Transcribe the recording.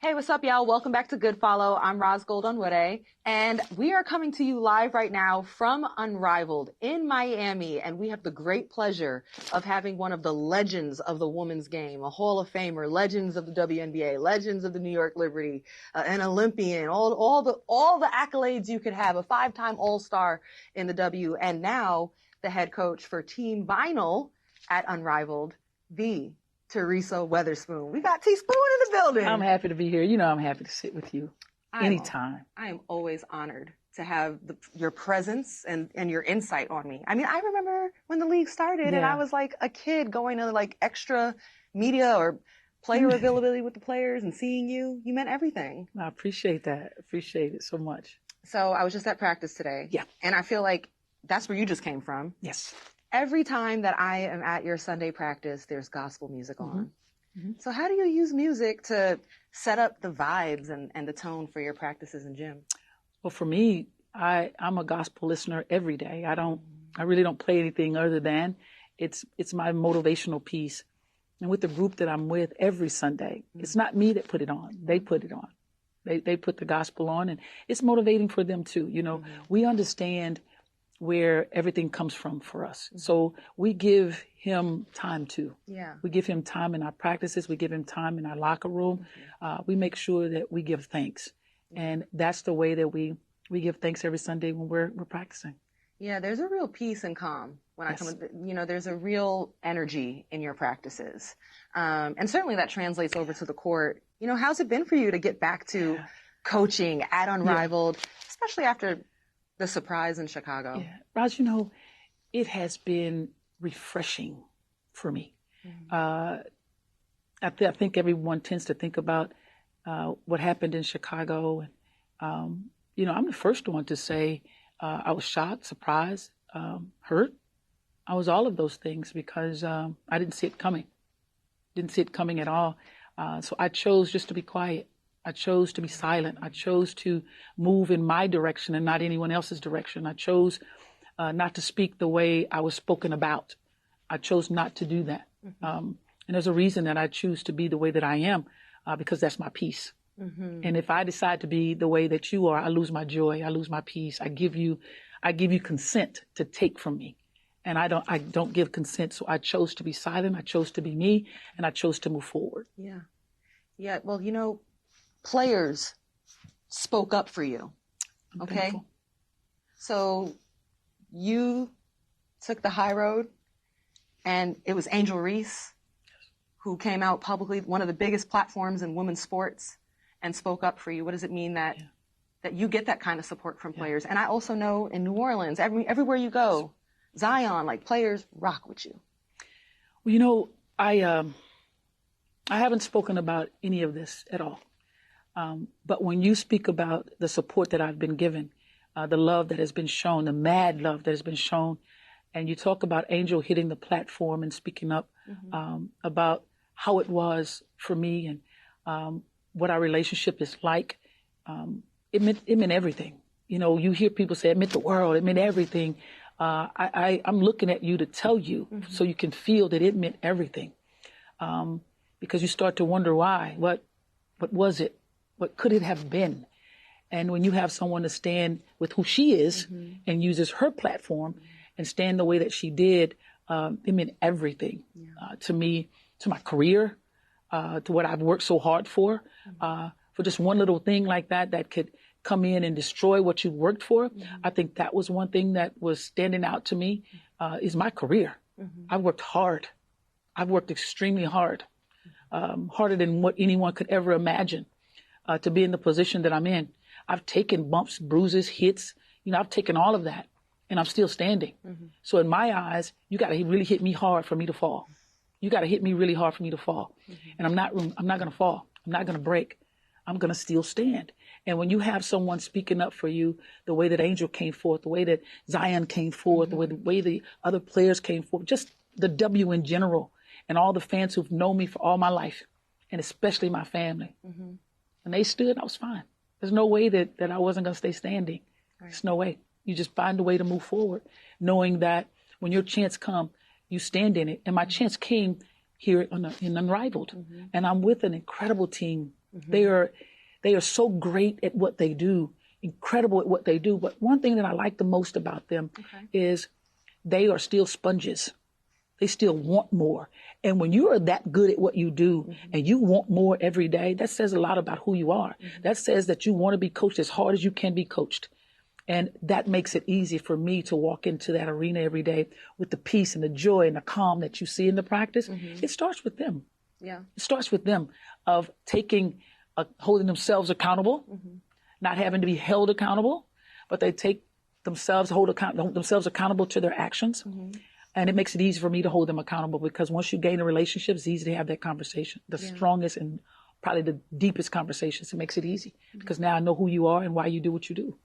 Hey, what's up, y'all? Welcome back to Good Follow. I'm Roz Goldunwude, and we are coming to you live right now from Unrivaled in Miami, and we have the great pleasure of having one of the legends of the women's game, a Hall of Famer, legends of the WNBA, legends of the New York Liberty, an Olympian, all the accolades you could have, a 5-time All-Star in the W, and now the head coach for Team Vinyl at Unrivaled, the Teresa Weatherspoon. We got T-Spoon in the building. I'm happy to be here. You know I'm happy to sit with you anytime. I am always honored to have your presence and your insight on me. I mean, I remember when the league started and I was like a kid going to like extra media or player availability with the players and seeing you. You meant everything. I appreciate that. Appreciate it so much. So I was just at practice today. Yeah. And I feel like that's where you just came from. Yes. Every time that I am at your Sunday practice, there's gospel music on. Mm-hmm. So how do you use music to set up the vibes and the tone for your practices in gym? Well, for me, I'm a gospel listener every day. I really don't play anything other than it's my motivational piece. And with the group that I'm with every Sunday, it's not me that put it on. They put it on. They put the gospel on, and it's motivating for them too. You know, we understand where everything comes from for us. Mm-hmm. So we give him time too. Yeah. We give him time in our practices. We give him time in our locker room. Mm-hmm. We make sure that we give thanks. Mm-hmm. And that's the way that we give thanks every Sunday when we're practicing. Yeah, there's a real peace and calm when I come, there's a real energy in your practices. And certainly that translates over to the court. You know, how's it been for you to get back to coaching at Unrivaled, especially after the surprise in Chicago? Yeah. Raj, you know, it has been refreshing for me. Mm-hmm. I think everyone tends to think about what happened in Chicago. And, I'm the first one to say I was shocked, surprised, hurt. I was all of those things because I didn't see it coming. Didn't see it coming at all. So I chose just to be quiet. I chose to be silent. I chose to move in my direction and not anyone else's direction. I chose not to speak the way I was spoken about. I chose not to do that. Mm-hmm. And there's a reason that I choose to be the way that I am, because that's my peace. Mm-hmm. And if I decide to be the way that you are, I lose my joy. I lose my peace. I give you consent to take from me. And I don't give consent. So I chose to be silent. I chose to be me, and I chose to move forward. Yeah. Yeah. Well, players spoke up for you. Okay. Thankful. So you took the high road, and it was Angel Reese who came out publicly, one of the biggest platforms in women's sports, and spoke up for you. What does it mean that you get that kind of support from players? And I also know in New Orleans, everywhere you go, Zion, like players rock with you. Well, I haven't spoken about any of this at all. But when you speak about the support that I've been given, the love that has been shown, the mad love that has been shown, and you talk about Angel hitting the platform and speaking up about how it was for me and what our relationship is like, it meant everything. You hear people say it meant the world, it meant everything. I'm looking at you to tell you so you can feel that it meant everything, because you start to wonder why. What was it? What could it have been? And when you have someone to stand with who she is and uses her platform and stand the way that she did, it meant everything to me, to my career, to what I've worked so hard for just one little thing like that could come in and destroy what you worked for. I think that was one thing that was standing out to me, is my career. I've worked hard. I've worked extremely hard, harder than what anyone could ever imagine, to be in the position that I'm in. I've taken bumps, bruises, hits. I've taken all of that, and I'm still standing. So in my eyes, you got to really hit me hard for me to fall. You got to hit me really hard for me to fall. And I'm not going to fall. I'm not going to break. I'm going to still stand. And when you have someone speaking up for you, the way that Angel came forth, the way that Zion came forth, the way the other players came forth, just the W in general, and all the fans who've known me for all my life, and especially my family. When they stood, I was fine. There's no way that I wasn't going to stay standing. Right. There's no way. You just find a way to move forward, knowing that when your chance comes, you stand in it. And my chance came here in Unrivaled. And I'm with an incredible team They are so great at what they do, incredible at what they do. But one thing that I like the most about them is they are still sponges. They still want more. And when you are that good at what you do and you want more every day, that says a lot about who you are. That says that you want to be coached as hard as you can be coached. And that makes it easy for me to walk into that arena every day with the peace and the joy and the calm that you see in the practice. It starts with them. Yeah. It starts with them of holding themselves accountable, not having to be held accountable, but they take themselves, hold themselves accountable to their actions. And it makes it easy for me to hold them accountable, because once you gain a relationship, it's easy to have that conversation, the strongest and probably the deepest conversations. It makes it easy because now I know who you are and why you do what you do.